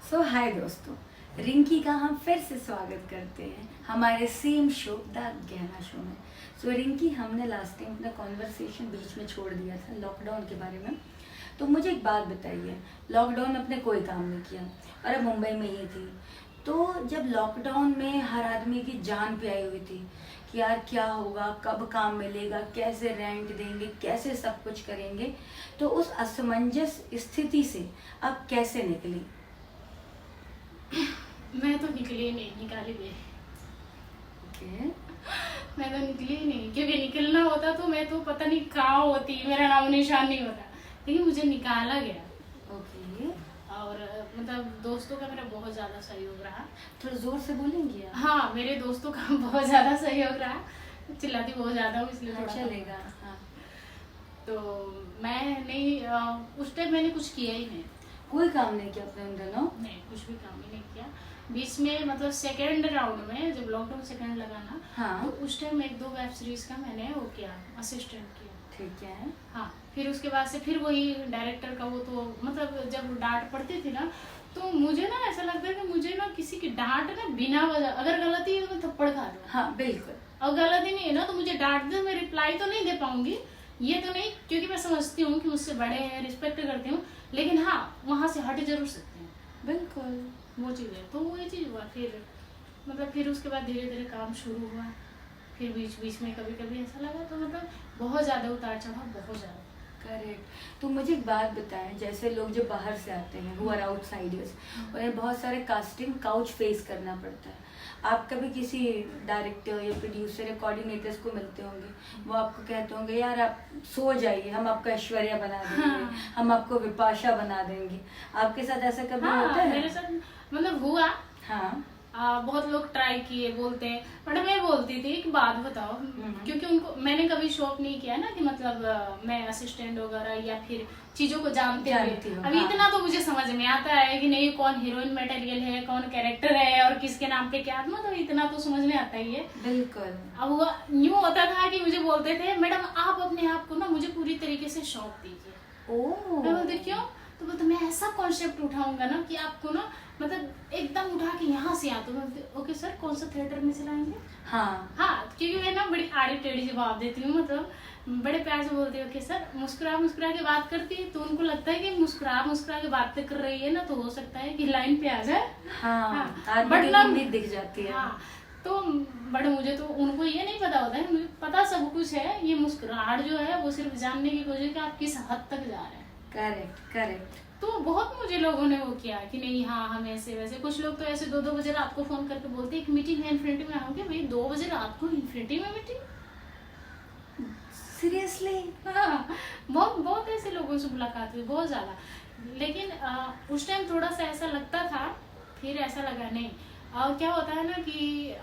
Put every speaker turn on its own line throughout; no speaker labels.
हाय दोस्तों, रिंकी का हम फिर से स्वागत करते हैं हमारे सेम शो द गहना शो में। रिंकी, हमने लास्ट टाइम अपना कॉन्वर्सेशन बीच में छोड़ दिया था लॉकडाउन के बारे में। तो मुझे एक बात बताइए, लॉकडाउन में अपने कोई काम नहीं किया और अब मुंबई में ही थी। तो जब लॉकडाउन में हर आदमी की जान पे आई हुई थी कि यार क्या होगा, कब काम मिलेगा, कैसे रेंट देंगे, कैसे सब कुछ करेंगे, तो उस असमंजस स्थिति से अब कैसे निकली?
मैं तो निकली नहीं, निकाली गई।
ओके।
मैं तो निकली ही नहीं, क्योंकि निकलना होता तो मैं तो पता नहीं कहाँ होती, मेरा नाम निशान नहीं होता, लेकिन मुझे निकाला गया।
ओके।
और मतलब दोस्तों का मेरा बहुत ज्यादा सहयोग रहा।
थोड़ा जोर से बोलेंगी आप?
हाँ, मेरे दोस्तों का बहुत ज्यादा सहयोग रहा। चिल्लाती बहुत ज्यादा हूँ इसलिए थोड़ा
चलेगा। हाँ।
तो मैं नहीं, उस टाइम मैंने कुछ किया ही नहीं,
कोई काम नहीं किया अपने उन दिनों?
नहीं, कुछ भी काम ही नहीं किया। बीच में मतलब सेकेंड राउंड में जब लॉकडाउन सेकेंड लगा ना,
हाँ।
तो उस टाइम 1-2 वेब सीरीज का मैंने वो किया, असिस्टेंट किया।
ठीक है।
हाँ, फिर उसके बाद से फिर वही डायरेक्टर का वो, तो मतलब जब डांट पड़ती थी ना, तो मुझे ना ऐसा लगता है कि मुझे ना किसी की डांट ना बिना वजह, अगर गलती है तो मैं थप्पड़ खा लूँ।
हाँ बिल्कुल।
और गलती नहीं है ना तो मुझे डांट दे, मैं रिप्लाई तो नहीं दे पाऊंगी, ये तो नहीं, क्योंकि मैं समझती हूँ कि मुझसे बड़े हैं, रिस्पेक्ट करती हूँ, लेकिन हाँ वहाँ से हट जरूर सकते हैं।
बिल्कुल।
वो चीज़ है, तो वो ये चीज़ हुआ। फिर मतलब फिर उसके बाद धीरे धीरे काम शुरू हुआ। फिर बीच बीच में कभी कभी ऐसा लगा, तो मतलब बहुत ज़्यादा उतार चढ़ाव, बहुत ज़्यादा।
करेक्ट। तो मुझे एक बात बताएं, जैसे लोग जो बाहर से आते हैं, हु आर आउटसाइडर्स, उन्हें बहुत सारे कास्टिंग काउच फेस करना पड़ता है। आप कभी किसी डायरेक्टर या प्रोड्यूसर या कोऑर्डिनेटर्स को मिलते होंगे, वो आपको कहते होंगे यार आप सो जाइए, हम आपको ऐश्वर्या बना देंगे।
हाँ।
हम आपको विपाशा बना देंगे। आपके साथ ऐसा कभी
हाँ,
होता है?
मेरे साथ मतलब हुआ।
हाँ।
बहुत लोग ट्राई किए, बोलते हैं, बट मैं बोलती थी कि बात बताओ, क्योंकि उनको मैंने कभी शॉप नहीं किया ना कि मतलब मैं असिस्टेंट वगैरह या फिर चीजों को जानती हूँ। अभी
हाँ।
इतना तो मुझे समझ में आता है कि नहीं कौन हीरोइन मटेरियल है, कौन कैरेक्टर है और किसके नाम पे क्या, मतलब इतना तो समझ में आता ही है।
बिल्कुल।
अब वो यूँ होता था कि मुझे बोलते थे मैडम आप अपने आप को ना मुझे पूरी तरीके से शॉप दीजिए।
ओह।
मैं बोलती क्यों? तो बोलते मैं ऐसा कॉन्सेप्ट उठाऊंगा ना कि आपको ना मतलब एकदम उठा के यहाँ से आ, तो मैं ओके सर कौन सा थिएटर में चलाएंगे? हाँ, क्योंकि मैं ना बड़ी आड़ी टेढ़ी जवाब देती हूँ, मतलब बड़े प्यार से बोलती हूँ ओके सर, मुस्कुरा मुस्कुरा के बात करती है, तो उनको लगता है कि मुस्कुरा मुस्कुरा के बात कर रही है ना, तो हो सकता है कि लाइन पे आ जाए।
हाँ,
बट ना
उम्मीद दिख जाती है।
हाँ, तो बट मुझे तो उनको ये नहीं पता होता है, मुझे पता सब कुछ है। ये मुस्कुराहट जो है वो सिर्फ जानने की कोशिश कि आप किस हद तक जा रहे हैं।
Correct correct.
तो बहुत मुझे लोगों ने वो किया कि नहीं हाँ हम ऐसे वैसे। कुछ लोग तो ऐसे 2-2 बजे रात को फोन करके बोलते एक मीटिंग है इन्फिनिटी में। आऊंगे भाई 2 बजे रात को इन्फिनिटी में मीटिंग?
सीरियसली?
हाँ, बहुत बहुत ऐसे लोगों से मुलाकात हुई, बहुत ज्यादा। लेकिन उस टाइम थोड़ा सा ऐसा लगता था, फिर ऐसा लगा नहीं। क्या होता है ना कि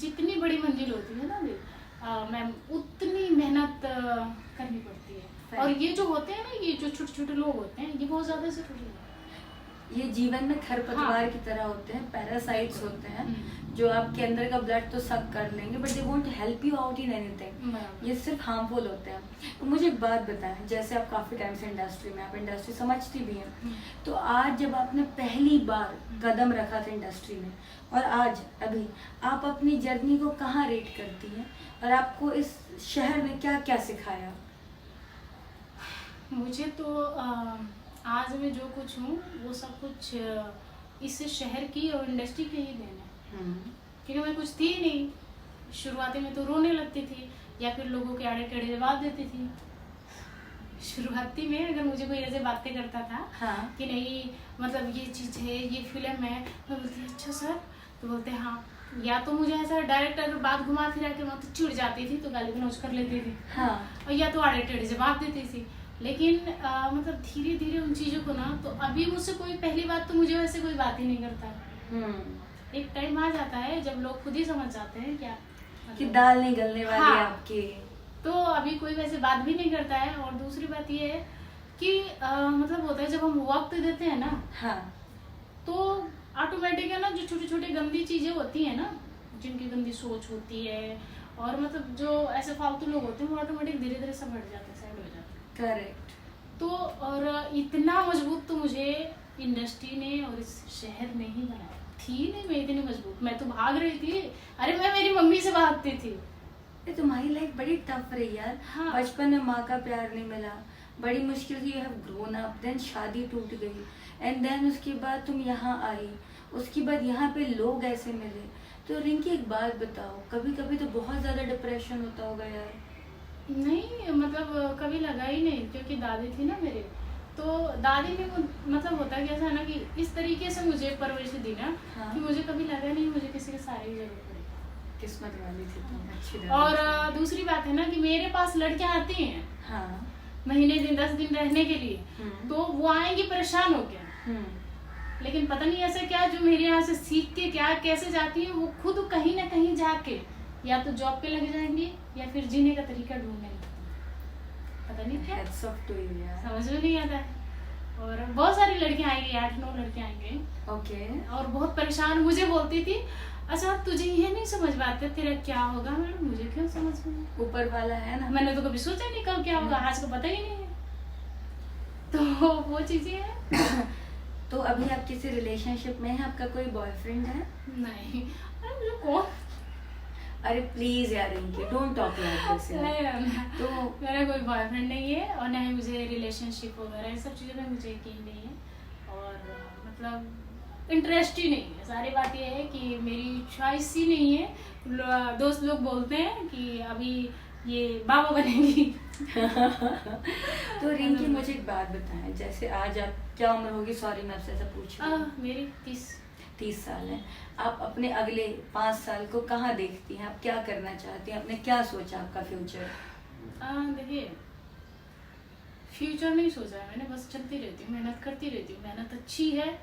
जितनी बड़ी मंजिल होती है ना मैम, उतनी मेहनत करनी पड़ती है। और ये जो होते हैं ना, ये जो छोटे छोटे लोग होते हैं, ये बहुत ज्यादा जरूरी है।
ये जीवन में खरपतवार
हाँ।
की तरह होते हैं, पैरासाइट्स होते हैं जो आपके अंदर का ब्लड तो सक कर लेंगे, but they won't help you out in anything. ये सिर्फ हार्मफुल होते हैं। तो मुझे एक बात बताएं, जैसे आप काफी टाइम से इंडस्ट्री में, आप इंडस्ट्री समझती भी हैं, तो आज जब आपने पहली बार कदम रखा था इंडस्ट्री में और आज अभी, आप अपनी जर्नी को कहाँ रेट करती हैं और आपको इस शहर ने क्या क्या सिखाया?
मुझे तो आज मैं जो कुछ हूँ वो सब कुछ इस शहर की और इंडस्ट्री के ही देन है। क्योंकि मैं कुछ थी नहीं, शुरुआती में तो रोने लगती थी या फिर लोगों के आड़े टेढ़े जवाब देती थी। शुरुआती में अगर मुझे कोई ऐसे बातें करता था
हाँ।
कि नहीं मतलब ये चीज़ है, ये फिल्म है, मैं बोलती अच्छा सर, तो बोलते हाँ। या तो मुझे ऐसा डायरेक्ट अगर बात घुमा फिरा के मैं तो चिढ़ जाती थी, तो गाली गलौज कर लेती थी।
हाँ।
और या तो आड़े टेढ़े जवाब देती थी। लेकिन मतलब धीरे धीरे उन चीजों को ना, तो अभी मुझसे कोई पहली बात तो मुझे वैसे कोई बात ही नहीं करता। एक टाइम आ जाता है जब लोग खुद ही समझ जाते हैं क्या
कि दाल नहीं गलने वाली।
हाँ।
आपकी
तो अभी कोई वैसे बात भी नहीं करता है। और दूसरी बात ये है कि मतलब होता है जब हम वक्त देते हैं ना,
हाँ,
तो ऑटोमेटिक है ना, जो छोटी छोटी गंदी चीजें होती है ना, जिनकी गंदी सोच होती है और मतलब जो ऐसे फालतू लोग होते हैं, वो ऑटोमेटिक धीरे धीरे सब हट जाते हैं, साइड हो जाते हैं।
करेक्ट।
तो और इतना मजबूत तो मुझे इंडस्ट्री ने और इस शहर ने ही बनाया। थी नहीं मैं इतनी मजबूत, मैं तो भाग रही थी। अरे मैं मेरी मम्मी से भागती थी।
ये तुम्हारी लाइफ बड़ी टफ रही यार।
हाँ।
बचपन में माँ का प्यार नहीं मिला, बड़ी मुश्किल से you have grown up, then शादी टूट गई, एंड देन उसके बाद तुम यहाँ आई, उसके बाद यहाँ पे लोग ऐसे मिले। तो रिंकी एक बात बताओ, कभी कभी तो बहुत ज्यादा डिप्रेशन होता होगा यार।
नहीं मतलब कभी लगा ही नहीं, क्योंकि दादी थी ना मेरे, तो दादी ने मतलब होता कैसा ना कि इस तरीके से मुझे परवरिश दी ना,
हाँ।
कि मुझे कभी लगा नहीं मुझे किसी के सहारे की जरूरत पड़े।
किस्मत वाली थी तुम, अच्छी दादी
और
थी।
दूसरी बात है ना कि मेरे पास लड़कियां आती हैं
हाँ।
महीने दिन 10 दिन रहने के लिए, तो वो आएंगी परेशान होके, लेकिन पता नहीं ऐसा क्या जो मेरे यहाँ से सीख के क्या कैसे जाती है, वो खुद कहीं ना कहीं जाके या तो जॉब पे लग जाएंगी या फिर जीने का तरीका ढूंढने लगती हैं। पता नहीं क्या,
Hats off to you यार।
समझ में नहीं आता है। और बहुत सारी लड़कियां आएंगी, 8-9 लड़कियां आएंगे,
ओके।
और बहुत परेशान मुझे बोलती थी, अच्छा तुझे ये नहीं समझ में आता तेरा क्या होगा। मैडम मुझे क्यों समझ में,
ऊपर वाला है ना।
मैंने तो कभी सोचा नहीं कब क्या होगा, आज को पता ही नहीं है। तो वो चीजें हैं।
तो अभी आप किसी रिलेशनशिप में हैं, आपका कोई बॉयफ्रेंड है?
नहीं, अरे मुझे कौन,
अरे प्लीज यार Rinki, don't talk like this यार। तो
मेरा कोई बॉयफ्रेंड नहीं है, और ना ही मुझे रिलेशनशिप वगैरह ये सब चीज़ों में मुझे यकीन नहीं है, और मतलब इंटरेस्ट ही नहीं है। सारी बात ये है कि मेरी ख्वाहिश ही नहीं है। दोस्त लोग बोलते हैं कि अभी ये बाबा बनेगी।
तो रिंकी मुझे एक बात बताएं, जैसे आज आप क्या उम्र होगी, सॉरी मैं आपसे ऐसा पूछ रही हूँ।
मेरी 30
साल है। आप अपने अगले 5 साल को कहाँ देखती हैं, आप क्या करना चाहती हैं, आपने क्या सोचा आपका फ्यूचर?
देखिए फ्यूचर नहीं सोचा है मैंने, बस चलती रहती हूँ, मेहनत करती रहती हूँ। मेहनत अच्छी है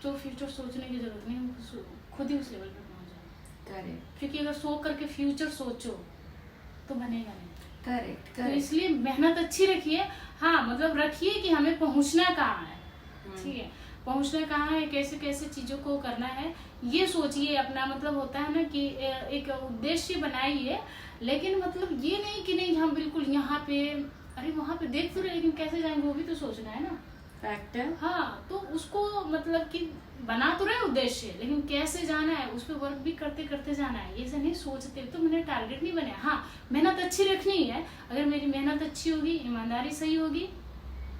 तो फ्यूचर सोचने की जरूरत नहीं है, खुद ही उस लेवल पे पहुंच जाए।
करेक्ट।
क्योंकि अगर सो करके फ्यूचर सोचो तो बनेगा नहीं।
करेक्ट।
तो इसलिए मेहनत अच्छी रखिए। हाँ मतलब रखिए कि हमें पहुंचना कहाँ है, ठीक है, पहुंचना कहाँ है, कैसे कैसे चीजों को करना है, ये सोचिए अपना। मतलब होता है ना कि एक उद्देश्य बनाइए, लेकिन मतलब ये नहीं कि नहीं हम बिल्कुल यहाँ पे, अरे वहां पे देख तो रहे लेकिन कैसे जाएंगे वो भी तो सोचना है ना।
फैक्ट है।
हाँ तो उसको मतलब कि बना तो रहे उद्देश्य, लेकिन कैसे जाना है उस पर वर्क भी करते करते जाना है। ये से नहीं सोचते तो मैंने टारगेट नहीं बनाया। हाँ मेहनत अच्छी रखनी है, अगर मेरी मेहनत अच्छी होगी, ईमानदारी सही होगी,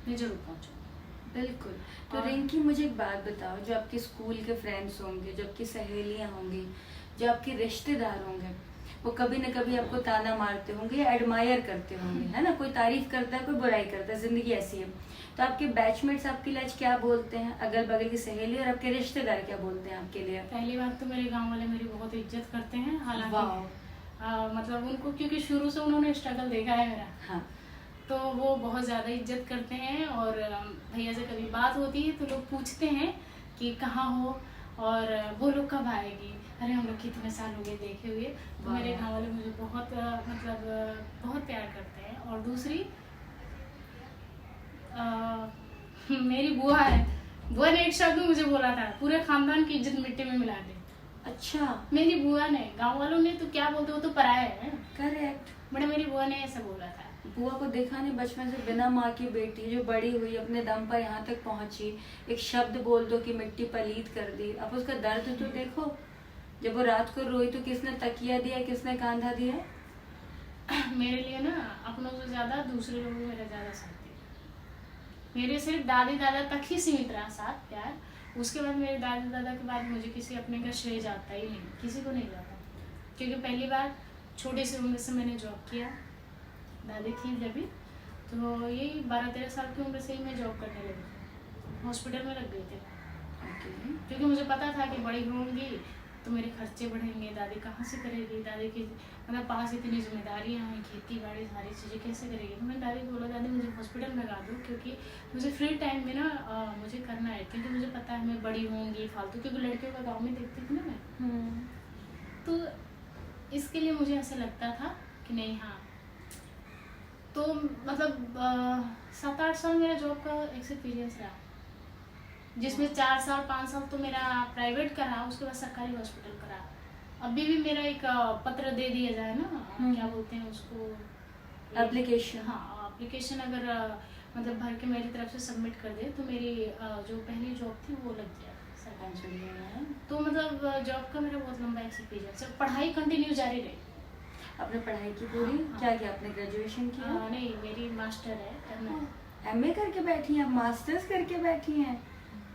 मैं जरूर पहुंचूंगी।
बिल्कुल। तो रिंकी मुझे एक बात बताओ, जो आपके स्कूल के फ्रेंड्स होंगे, जो आपकी सहेलियां होंगी, जो आपके रिश्तेदार होंगे, वो कभी न कभी आपको ताना मारते होंगे या एडमायर करते होंगे, है ना? कोई तारीफ करता है, कोई बुराई करता है, जिंदगी ऐसी है। तो आपके बैचमेट्स आपके लिए आज क्या बोलते हैं, अगल बगल की सहेली और आपके रिश्तेदार क्या बोलते हैं आपके लिए?
पहली बात तो मेरे गांव वाले मेरी बहुत इज्जत करते हैं, हालांकि मतलब उनको क्योंकि शुरू से उन्होंने स्ट्रगल देखा है मेरा।
हाँ।
तो वो बहुत ज़्यादा इज्जत करते हैं, और भैया से कभी बात होती है तो लोग पूछते हैं कि कहाँ हो और वो लोग कब आएगी। अरे हम लोग कितने साल हो गए देखे हुए। तो मेरे गाँव वाले मुझे बहुत मतलब बहुत प्यार करते हैं। और दूसरी मेरी बुआ है, बुआ ने एक शब्द मुझे बोला था, पूरे खानदान की इज्जत मिट्टी में मिला दे।
अच्छा।
मेरी बुआ ने, गाँव वालों ने तो क्या बोलते, वो तो पराया है।
करेक्ट।
बट मेरी बुआ ने ऐसा बोला था।
बुआ को देखा नहीं, बचपन से बिना माँ की बेटी जो बड़ी हुई, अपने दम पर यहाँ तक पहुंची, एक शब्द बोल दो कि मिट्टी पलीत कर दी। अब उसका दर्द तो देखो, जब वो रात को रोई तो किसने तकिया दिया, किसने कांधा दिया?
मेरे लिए ना अपनों से ज्यादा दूसरे लोगों को मेरा ज्यादा साथ दिया। मेरे सिर्फ दादी दादा तक ही सीमित रहा साथ प्यार, उसके बाद मेरे दादी दादा के बाद मुझे किसी अपने का श्रेय जाता ही नहीं, किसी को नहीं जाता। क्योंकि पहली बार छोटी सी उम्र से मैंने जॉब किया, दादी थी जब भी, तो यही 12-13 साल की उम्र से ही मैं जॉब करने लगी, हॉस्पिटल में लग गई थी। क्योंकि मुझे पता था कि बड़ी होंगी तो मेरे खर्चे बढ़ेंगे, दादी कहाँ से करेगी, दादी की मतलब पास इतनी जिम्मेदारियाँ हैं, खेती बाड़ी सारी चीज़ें कैसे करेगी। तो मैंने दादी को बोला, दादी मुझे हॉस्पिटल में लगा दो, क्योंकि मुझे फ्री टाइम में ना मुझे करना है, क्योंकि मुझे पता है मैं बड़ी होंगी फालतू, क्योंकि लड़कियों का गाँव में देखती थी ना मैं। तो इसके लिए मुझे ऐसा लगता था कि नहीं, हाँ तो मतलब 7-8 साल मेरा जॉब का एक्सपीरियंस रहा, जिसमें 4 साल 5 साल तो मेरा प्राइवेट का रहा, उसके बाद सरकारी हॉस्पिटल का रहा। अभी भी मेरा एक पत्र दे दिया जाए ना, क्या बोलते हैं उसको,
एप्लीकेशन।
हाँ एप्लीकेशन अगर मतलब भर के मेरी तरफ से सबमिट कर दे तो मेरी जो पहली जॉब थी वो लग गया सरकारी।
है।
तो मतलब जॉब का मेरा बहुत लंबा एक्सपीरियंस है, पढ़ाई कंटिन्यू जारी रही।
आपने पढ़ाई की पूरी?
हाँ।
क्या किया आपने? ग्रेजुएशन किया?
नहीं, मेरी मास्टर है।
एमए करके बैठी हैं, मास्टर्स करके बैठी हैं।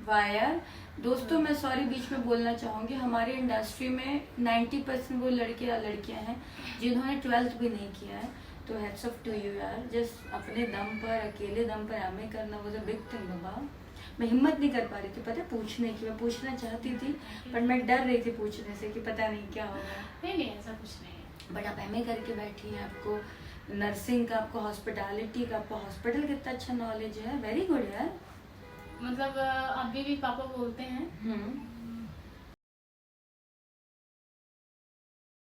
वाह यार। दोस्तों मैं सॉरी बीच में बोलना चाहूँगी, हमारे इंडस्ट्री में 90% वो लड़के या लड़कियां हैं जिन्होंने 12th भी नहीं किया है। तो हेड्स ऑफ टू यू यार, जस्ट अपने दम पर, अकेले दम पर एमए करना वाज अ बिग थिंग बाबा। मैं हिम्मत नहीं कर पा रही थी पता है पूछने की, मैं पूछना चाहती थी पर मैं डर रही थी पूछने से कि पता नहीं क्या होगा।
नहीं, ऐसा कुछ नहीं है।
बट आप एमए करके बैठी हैं, आपको नर्सिंग का, आपको हॉस्पिटैलिटी का, आपको हॉस्पिटल कितना अच्छा नॉलेज है। वेरी गुड यार।
मतलब अभी भी पापा बोलते हैं